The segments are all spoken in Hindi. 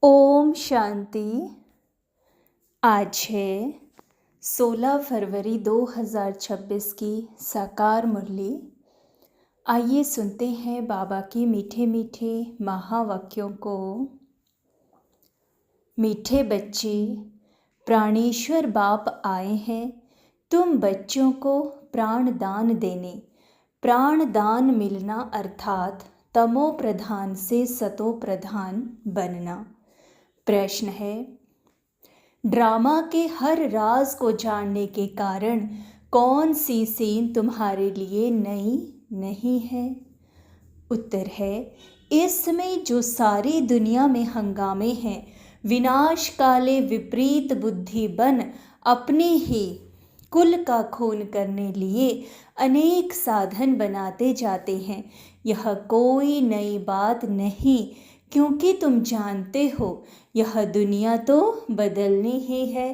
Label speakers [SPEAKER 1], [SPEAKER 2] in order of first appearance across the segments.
[SPEAKER 1] ओम शांति। आज है 16 फरवरी 2026 की साकार मुरली। आइए सुनते हैं बाबा की मीठे मीठे महावाक्यों को। मीठे बच्चे, प्राणेश्वर बाप आए हैं तुम बच्चों को प्राण दान देने। प्राण दान मिलना अर्थात तमो प्रधान से सतो प्रधान बनना। प्रश्न है, ड्रामा के हर राज को जानने के कारण कौन सी सीन तुम्हारे लिए नई नहीं है? उत्तर है, इस समय जो सारी दुनिया में हंगामे हैं, विनाश काले विपरीत बुद्धि बन अपने ही कुल का खून करने लिए अनेक साधन बनाते जाते हैं। यह कोई नई बात नहीं, क्योंकि तुम जानते हो यह दुनिया तो बदलनी ही है।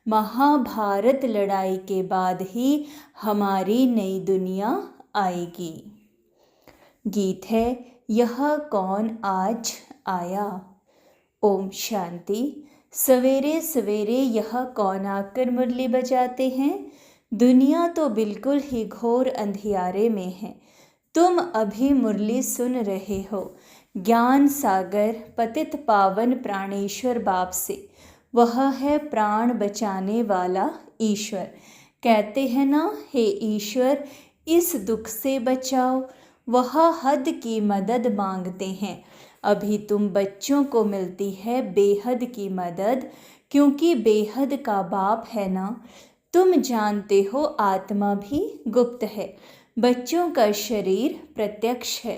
[SPEAKER 1] महाभारत लड़ाई के बाद ही हमारी नई दुनिया आएगी। गीत है, यह कौन आज आया। ओम शांति। सवेरे सवेरे यह कौन आकर मुरली बजाते हैं? दुनिया तो बिल्कुल ही घोर अंधियारे में है। तुम अभी मुरली सुन रहे हो ज्ञान सागर पतित पावन प्राणेश्वर बाप से। वह है प्राण बचाने वाला ईश्वर। कहते हैं ना, हे ईश्वर इस दुख से बचाओ। वह हद की मदद मांगते हैं। अभी तुम बच्चों को मिलती है बेहद की मदद, क्योंकि बेहद का बाप है ना। तुम जानते हो आत्मा भी गुप्त है, बच्चों का शरीर प्रत्यक्ष है।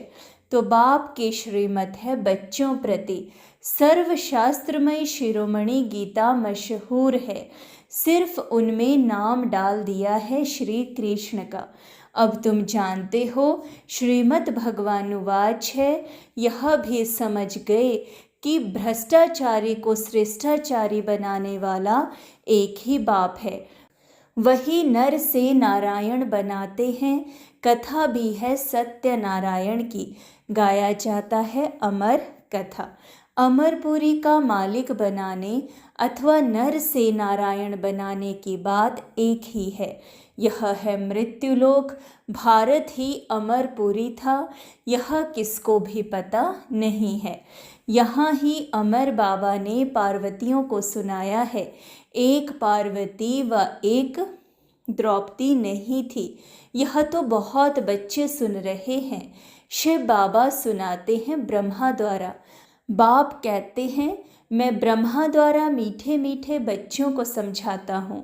[SPEAKER 1] तो बाप की श्रीमत है बच्चों प्रति। सर्वशास्त्रमय शिरोमणि गीता मशहूर है, सिर्फ उनमें नाम डाल दिया है श्री कृष्ण का। अब तुम जानते हो श्रीमद् भगवानुवाच है, यह भी समझ गए कि भ्रष्टाचारी को श्रेष्ठाचारी बनाने वाला एक ही बाप है। वही नर से नारायण बनाते हैं। कथा भी है सत्यनारायण की, गाया जाता है अमर कथा। अमरपुरी का मालिक बनाने अथवा नर से नारायण बनाने की बात एक ही है। यह है मृत्युलोक। भारत ही अमरपुरी था, यह किसको भी पता नहीं है। यहाँ ही अमर बाबा ने पार्वतियों को सुनाया है। एक पार्वती व एक द्रौपदी नहीं थी। यह तो बहुत बच्चे सुन रहे हैं। शिव बाबा सुनाते हैं ब्रह्मा द्वारा। बाप कहते हैं, मैं ब्रह्मा द्वारा मीठे मीठे बच्चों को समझाता हूँ।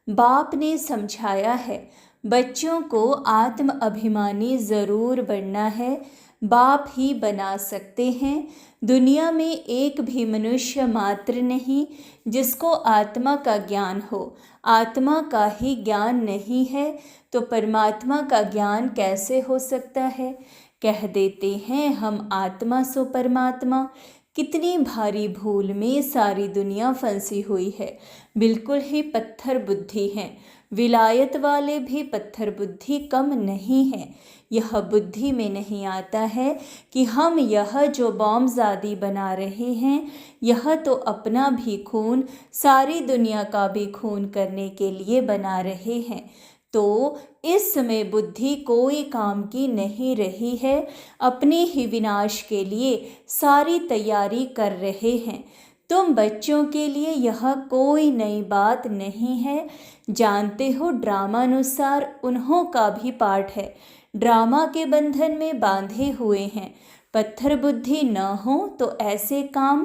[SPEAKER 1] बाप ने समझाया है, बच्चों को आत्म अभिमानी ज़रूर बनना है। बाप ही बना सकते हैं। दुनिया में एक भी मनुष्य मात्र नहीं जिसको आत्मा का ज्ञान हो। आत्मा का ही ज्ञान नहीं है तो परमात्मा का ज्ञान कैसे हो सकता है? कह देते हैं हम आत्मा सो परमात्मा। कितनी भारी भूल में सारी दुनिया फंसी हुई है। बिल्कुल ही पत्थर बुद्धि है। विलायत वाले भी पत्थर बुद्धि कम नहीं है। यह बुद्धि में नहीं आता है कि हम यह जो बॉम्बज़ादी बना रहे हैं, यह तो अपना भी खून, सारी दुनिया का भी खून करने के लिए बना रहे हैं। तो इस समय बुद्धि कोई काम की नहीं रही है। अपने ही विनाश के लिए सारी तैयारी कर रहे हैं। तुम बच्चों के लिए यह कोई नई बात नहीं है। जानते हो ड्रामानुसार उन्हों का भी पाठ है। ड्रामा के बंधन में बांधे हुए हैं। पत्थर बुद्धि न हो तो ऐसे काम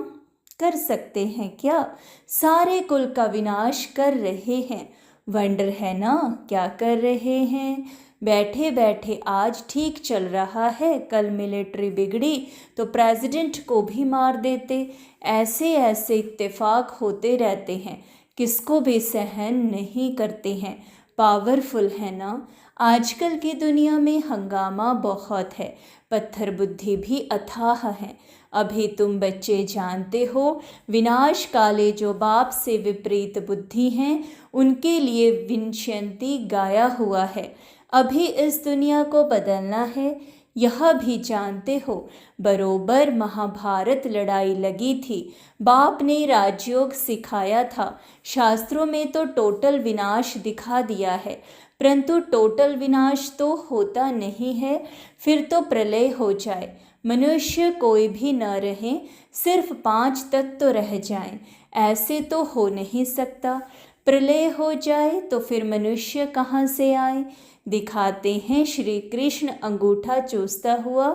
[SPEAKER 1] कर सकते हैं क्या? सारे कुल का विनाश कर रहे हैं। वंडर है ना, क्या कर रहे हैं? बैठे बैठे आज ठीक चल रहा है, कल मिलिट्री बिगड़ी तो प्रेसिडेंट को भी मार देते। ऐसे ऐसे इत्तेफाक होते रहते हैं, किसको भी सहन नहीं करते हैं। पावरफुल है ना। आजकल की दुनिया में हंगामा बहुत है, पत्थर बुद्धि भी अथाह है। अभी तुम बच्चे जानते हो विनाश काले जो बाप से विपरीत बुद्धि हैं, उनके लिए विनश्यंती गाया हुआ है। अभी इस दुनिया को बदलना है। यह भी जानते हो बरोबर महाभारत लड़ाई लगी थी। बाप ने राजयोग सिखाया था। शास्त्रों में तो टोटल विनाश दिखा दिया है, परंतु टोटल विनाश तो होता नहीं है। फिर तो प्रलय हो जाए, मनुष्य कोई भी न रहे, सिर्फ 5 तत्व रह जाएं। ऐसे तो हो नहीं सकता। प्रलय हो जाए तो फिर मनुष्य कहाँ से आए। दिखाते हैं श्री कृष्ण अंगूठा चूसता हुआ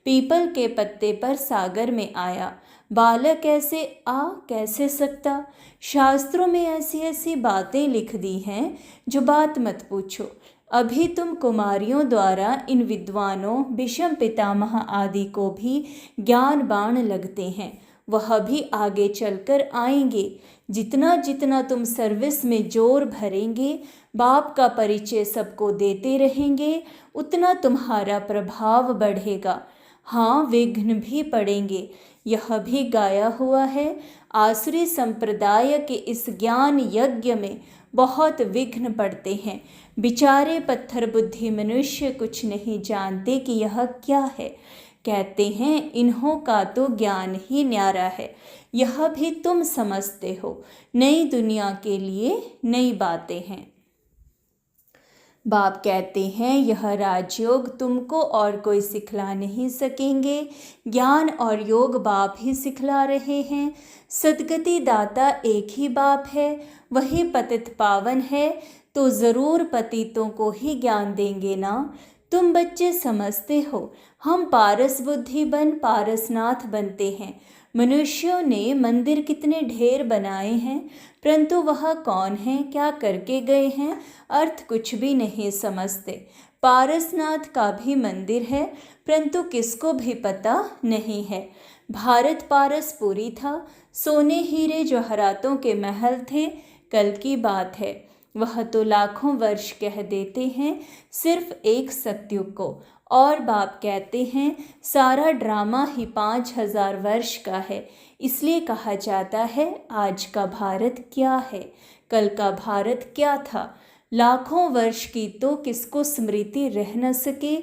[SPEAKER 1] पीपल के पत्ते पर सागर में आया। बालक ऐसे आ कैसे सकता। शास्त्रों में ऐसी ऐसी बातें लिख दी हैं जो बात मत पूछो। अभी तुम कुमारियों द्वारा इन विद्वानों भीष्म पितामह आदि को भी ज्ञान बाण लगते हैं, वह भी आगे चलकर आएंगे। जितना जितना तुम सर्विस में जोर भरेंगे, बाप का परिचय सबको देते रहेंगे, उतना तुम्हारा प्रभाव बढ़ेगा। हाँ, विघ्न भी पड़ेंगे, यह भी गाया हुआ है। आसुरी संप्रदाय के इस ज्ञान यज्ञ में बहुत विघ्न पड़ते हैं। बेचारे पत्थर बुद्धि मनुष्य कुछ नहीं जानते कि यह क्या है। कहते हैं इन्हों का तो ज्ञान ही न्यारा है। यह भी तुम समझते हो, नई दुनिया के लिए नई बातें हैं। बाप कहते हैं यह राजयोग तुमको और कोई सिखला नहीं सकेंगे। ज्ञान और योग बाप ही सिखला रहे हैं। सद्गति दाता एक ही बाप है, वही पतित पावन है, तो ज़रूर पतितों को ही ज्ञान देंगे ना। तुम बच्चे समझते हो, हम पारस बुद्धि बन पारसनाथ बनते हैं। मनुष्यों ने मंदिर कितने ढेर बनाए हैं, परंतु वह कौन है, क्या करके गए हैं, अर्थ कुछ भी नहीं समझते। पारसनाथ का भी मंदिर है, परंतु किसको भी पता नहीं है। भारत पारसपुरी था, सोने हीरे जवाहरातों के महल थे। कल की बात है, वह तो लाखों वर्ष कह देते हैं सिर्फ एक सतयुग को, और बाप कहते हैं सारा ड्रामा ही 5000 वर्ष का है। इसलिए कहा जाता है आज का भारत क्या है, कल का भारत क्या था। लाखों वर्ष की तो किसको स्मृति रह न सके।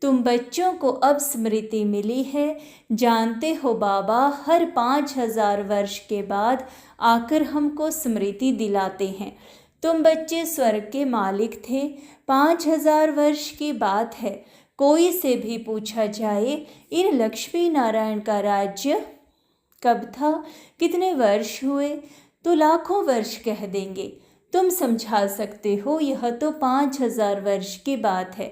[SPEAKER 1] तुम बच्चों को अब स्मृति मिली है। जानते हो बाबा हर 5000 वर्ष के बाद आकर हमको स्मृति दिलाते हैं। तुम बच्चे स्वर्ग के मालिक थे। 5000 वर्ष की बात है। कोई से भी पूछा जाए इन लक्ष्मी नारायण का राज्य कब था, कितने वर्ष हुए, तो लाखों वर्ष कह देंगे। तुम समझा सकते हो यह तो 5000 वर्ष की बात है।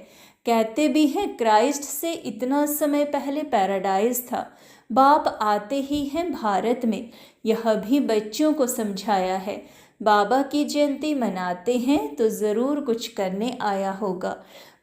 [SPEAKER 1] कहते भी हैं क्राइस्ट से इतना समय पहले पैराडाइज था। बाप आते ही हैं भारत में, यह भी बच्चों को समझाया है। बाबा की जयंती मनाते हैं तो ज़रूर कुछ करने आया होगा।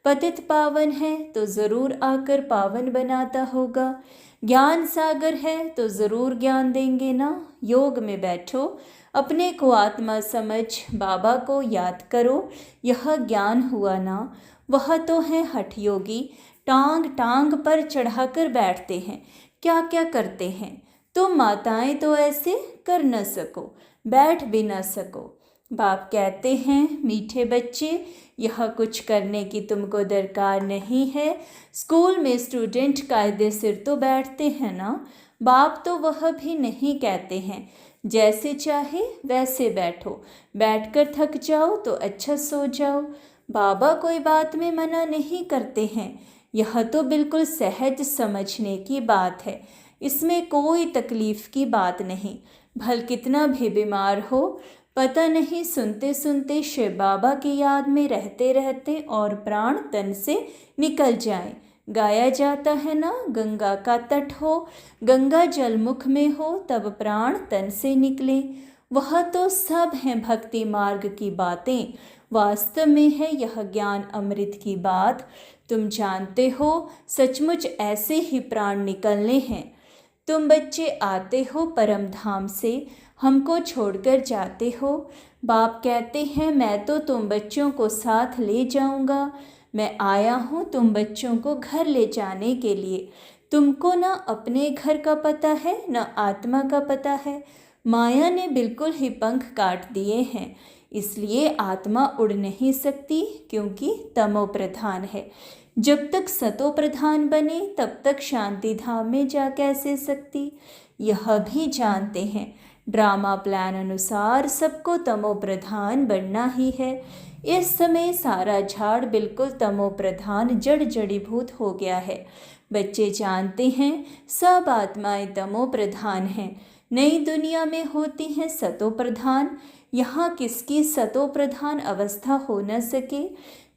[SPEAKER 1] पतित पावन है तो ज़रूर आकर पावन बनाता होगा। ज्ञान सागर है तो ज़रूर ज्ञान देंगे ना। योग में बैठो, अपने को आत्मा समझ बाबा को याद करो, यह ज्ञान हुआ ना। वह तो हैं हठ योगी, टांग टांग पर चढ़ाकर बैठते हैं, क्या क्या करते हैं। तुम माताएं तो ऐसे कर न सको, बैठ भी न सको। बाप कहते हैं मीठे बच्चे, यह कुछ करने की तुमको दरकार नहीं है। स्कूल में स्टूडेंट कायदे सिर तो बैठते हैं ना। बाप तो वह भी नहीं कहते हैं, जैसे चाहे वैसे बैठो, बैठकर थक जाओ तो अच्छा सो जाओ। बाबा कोई बात में मना नहीं करते हैं। यह तो बिल्कुल सहज समझने की बात है, इसमें कोई तकलीफ़ की बात नहीं। भल कितना भी बीमार हो, पता नहीं सुनते सुनते शिव बाबा की याद में रहते रहते और प्राण तन से निकल जाए। गाया जाता है ना, गंगा का तट हो, गंगा जल मुख में हो, तब प्राण तन से निकले। वह तो सब हैं भक्ति मार्ग की बातें, वास्तव में है यह ज्ञान अमृत की बात। तुम जानते हो सचमुच ऐसे ही प्राण निकलने हैं। तुम बच्चे आते हो परम धाम से, हमको छोड़कर जाते हो। बाप कहते हैं मैं तो तुम बच्चों को साथ ले जाऊंगा। मैं आया हूँ तुम बच्चों को घर ले जाने के लिए। तुमको ना अपने घर का पता है ना आत्मा का पता है। माया ने बिल्कुल ही पंख काट दिए हैं, इसलिए आत्मा उड़ नहीं सकती, क्योंकि तमो प्रधान है। जब तक सतो प्रधान बने तब तक शांति धाम में जा कैसे सकती, यह भी जानते हैं। ड्रामा प्लान अनुसार सबको तमो प्रधान बनना ही है। इस समय सारा झाड़ बिल्कुल तमो प्रधान जड़ जड़ीभूत हो गया है। बच्चे जानते हैं सब आत्माएं तमो प्रधान हैं, नई दुनिया में होती हैं सतो प्रधान। यहाँ किसकी सतो प्रधान अवस्था हो न सके,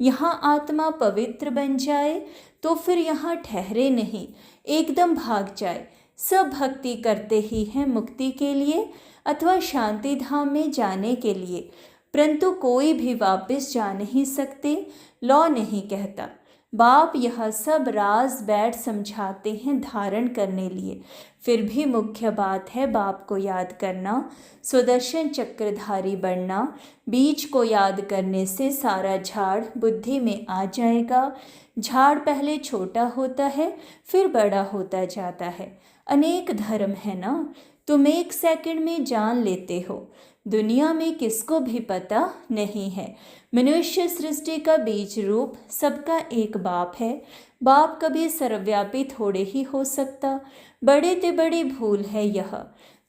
[SPEAKER 1] यहाँ आत्मा पवित्र बन जाए तो फिर यहाँ ठहरे नहीं, एकदम भाग जाए। सब भक्ति करते ही हैं मुक्ति के लिए अथवा शांति धाम में जाने के लिए, परंतु कोई भी वापस जा नहीं सकते, लौ नहीं कहता। बाप यह सब राज बैठ समझाते हैं धारण करने लिए। फिर भी मुख्य बात है बाप को याद करना, सुदर्शन चक्रधारी बनना। बीज को याद करने से सारा झाड़ बुद्धि में आ जाएगा। झाड़ पहले छोटा होता है फिर बड़ा होता जाता है। अनेक धर्म है ना, तुम 1 सेकंड में जान लेते हो। दुनिया में किसको भी पता नहीं है। मनुष्य सृष्टि का बीज रूप सबका एक बाप है। बाप कभी सर्वव्यापी थोड़े ही हो सकता, बड़े ते बड़ी भूल है यह।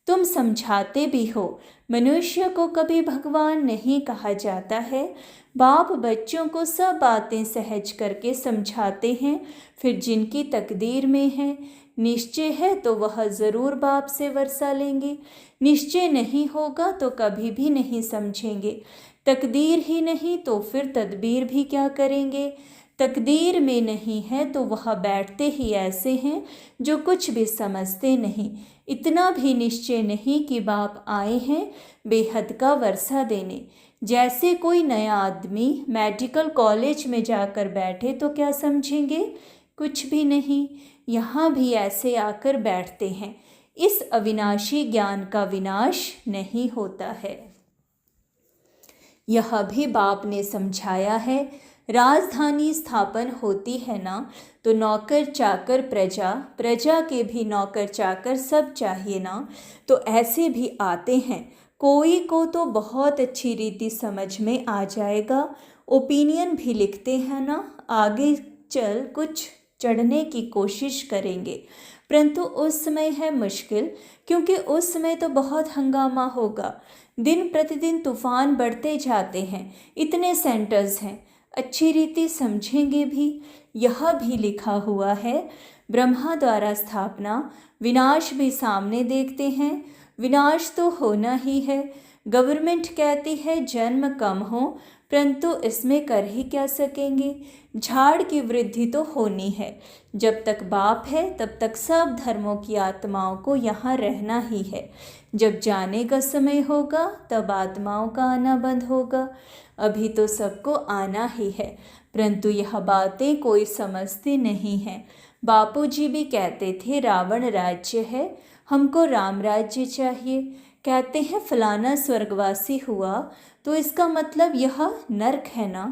[SPEAKER 1] तुम समझाते भी हो, मनुष्य को कभी भगवान नहीं कहा जाता है। बाप बच्चों को सब बातें सहज करके समझाते हैं। फिर जिनकी तकदीर में है, निश्चय है तो वह ज़रूर बाप से वर्षा लेंगे। निश्चय नहीं होगा तो कभी भी नहीं समझेंगे। तकदीर ही नहीं तो फिर तदबीर भी क्या करेंगे। तकदीर में नहीं है तो वह बैठते ही ऐसे हैं जो कुछ भी समझते नहीं। इतना भी निश्चय नहीं कि बाप आए हैं बेहद का वर्षा देने। जैसे कोई नया आदमी मेडिकल कॉलेज में जाकर बैठे तो क्या समझेंगे, कुछ भी नहीं। यहाँ भी ऐसे आकर बैठते हैं। इस अविनाशी ज्ञान का विनाश नहीं होता है। यह भी बाप ने समझाया है। राजधानी स्थापन होती है ना तो नौकर चाकर प्रजा, प्रजा के भी नौकर चाकर सब चाहिए ना, तो ऐसे भी आते हैं। कोई को तो बहुत अच्छी रीति समझ में आ जाएगा, ओपिनियन भी लिखते हैं ना, आगे चल कुछ चढ़ने की कोशिश करेंगे, परंतु उस समय है मुश्किल, क्योंकि उस समय तो बहुत हंगामा होगा। दिन प्रतिदिन तूफान बढ़ते जाते हैं, इतने सेंटर्स हैं, अच्छी रीति समझेंगे भी। यह भी लिखा हुआ है, ब्रह्मा द्वारा स्थापना, विनाश भी सामने देखते हैं। विनाश तो होना ही है। गवर्नमेंट कहती है जन्म कम हो, परंतु इसमें कर ही क्या सकेंगे। झाड़ की वृद्धि तो होनी है। जब तक बाप है तब तक सब धर्मों की आत्माओं को यहाँ रहना ही है। जब जाने का समय होगा तब आत्माओं का आना बंद होगा। अभी तो सबको आना ही है, परंतु यह बातें कोई समझते नहीं है। बापूजी भी कहते थे रावण राज्य है, हमको राम राज्य चाहिए। कहते हैं फलाना स्वर्गवासी हुआ तो इसका मतलब यह नरक है ना,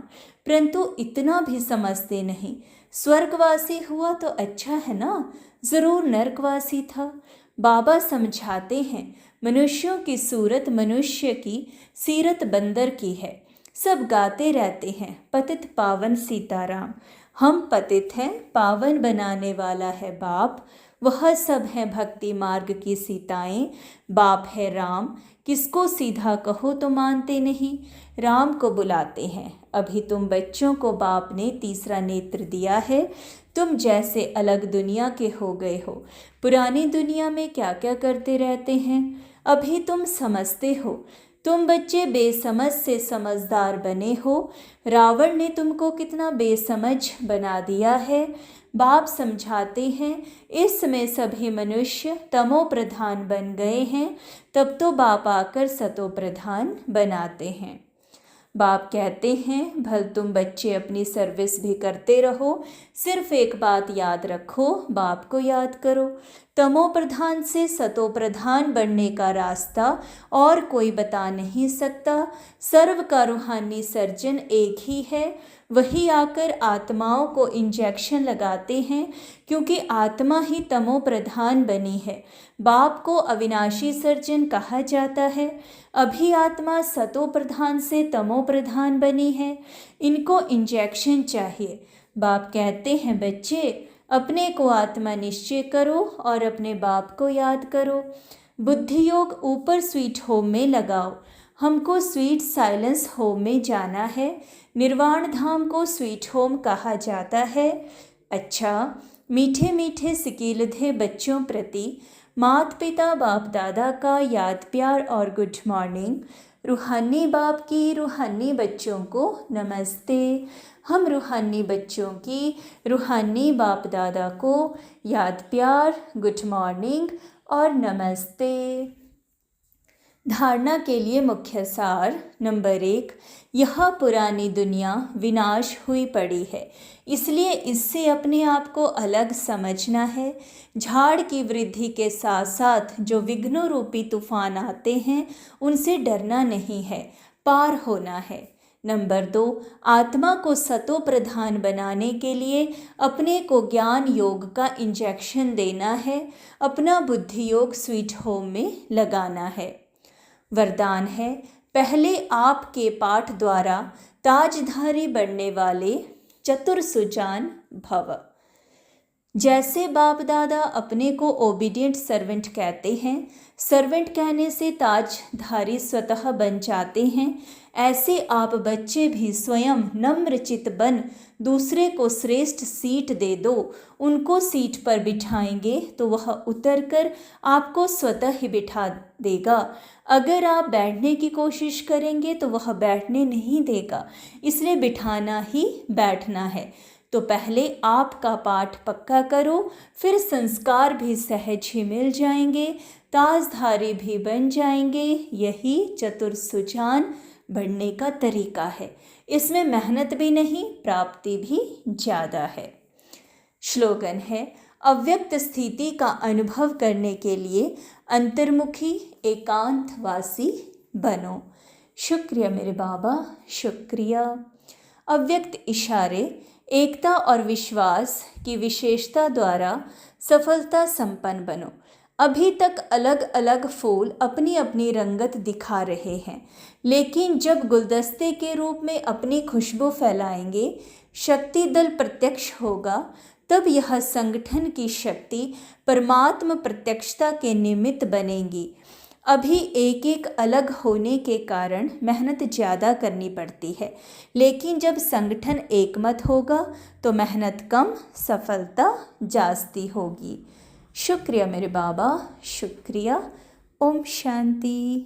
[SPEAKER 1] परंतु इतना भी समझते नहीं। स्वर्गवासी हुआ तो अच्छा है ना, ज़रूर नरकवासी था। बाबा समझाते हैं मनुष्यों की सूरत मनुष्य की, सीरत बंदर की है। सब गाते रहते हैं पतित पावन सीताराम। हम पतित हैं, पावन बनाने वाला है बाप। वह सब है भक्ति मार्ग की सीताएं। बाप है राम, किसको सीधा कहो तो मानते नहीं। राम को बुलाते हैं। अभी तुम बच्चों को बाप ने तीसरा नेत्र दिया है। तुम जैसे अलग दुनिया के हो गए हो। पुरानी दुनिया में क्या क्या करते रहते हैं, अभी तुम समझते हो। तुम बच्चे बेसमझ से समझदार बने हो। रावण ने तुमको कितना बेसमझ बना दिया है। बाप समझाते हैं इस समय सभी मनुष्य तमो प्रधान बन गए हैं, तब तो बाप आकर सतो प्रधान बनाते हैं। बाप कहते हैं भल तुम बच्चे अपनी सर्विस भी करते रहो, सिर्फ एक बात याद रखो, बाप को याद करो। तमो प्रधान से सतो प्रधान बनने का रास्ता और कोई बता नहीं सकता। सर्व का रूहानी सर्जन एक ही है, वही आकर आत्माओं को इंजेक्शन लगाते हैं, क्योंकि आत्मा ही तमो प्रधान बनी है। बाप को अविनाशी सर्जन कहा जाता है। अभी आत्मा सतो प्रधान से तमो प्रधान बनी है। इनको इंजेक्शन चाहिए। बाप कहते हैं, बच्चे अपने को आत्मा निश्चय करो और अपने बाप को याद करो। बुद्धि योग ऊपर स्वीट होम में लगाओ। हमको स्वीट साइलेंस होम में जाना है। निर्वाण धाम को स्वीट होम कहा जाता है। अच्छा, मीठे मीठे सिकीलधे बच्चों प्रति माता पिता बाप दादा का याद प्यार और गुड मॉर्निंग। रूहानी बाप की रूहानी बच्चों को नमस्ते। हम रूहानी बच्चों की रूहानी बाप दादा को याद प्यार, गुड मॉर्निंग और नमस्ते। धारणा के लिए मुख्य सार। नंबर 1, यह पुरानी दुनिया विनाश हुई पड़ी है, इसलिए इससे अपने आप को अलग समझना है। झाड़ की वृद्धि के साथ साथ जो विघ्नों रूपी तूफान आते हैं उनसे डरना नहीं है, पार होना है। नंबर 2, आत्मा को सतो प्रधान बनाने के लिए अपने को ज्ञान योग का इंजेक्शन देना है। अपना बुद्धि योग स्वीट होम में लगाना है। वरदान है, पहले आपके पाठ द्वारा ताजधारी बनने वाले चतुर सुजान भव। जैसे बाप दादा अपने को ओबीडियंट सर्वेंट कहते हैं, सर्वेंट कहने से ताजधारी स्वतः बन जाते हैं, ऐसे आप बच्चे भी स्वयं नम्रचित बन दूसरे को श्रेष्ठ सीट दे दो। उनको सीट पर बिठाएंगे तो वह उतरकर आपको स्वतः ही बिठा देगा। अगर आप बैठने की कोशिश करेंगे तो वह बैठने नहीं देगा, इसलिए बिठाना ही बैठना है। तो पहले आपका पाठ पक्का करो, फिर संस्कार भी सहज ही मिल जाएंगे, ताजधारी भी बन जाएंगे। यही चतुर सुजान बढ़ने का तरीका है। इसमें मेहनत भी नहीं, प्राप्ति भी ज़्यादा है। श्लोगन है, अव्यक्त स्थिति का अनुभव करने के लिए अंतर्मुखी एकांतवासी बनो। शुक्रिया मेरे बाबा, शुक्रिया। अव्यक्त इशारे एकता और विश्वास की विशेषता द्वारा सफलता संपन्न बनो। अभी तक अलग अलग फूल अपनी अपनी रंगत दिखा रहे हैं, लेकिन जब गुलदस्ते के रूप में अपनी खुशबू फैलाएंगे, शक्ति दल प्रत्यक्ष होगा, तब यह संगठन की शक्ति परमात्म प्रत्यक्षता के निमित्त बनेगी। अभी एक एक अलग होने के कारण मेहनत ज़्यादा करनी पड़ती है, लेकिन जब संगठन एकमत होगा तो मेहनत कम, सफलता जास्ती होगी। शुक्रिया मेरे बाबा, शुक्रिया। ओम शांति।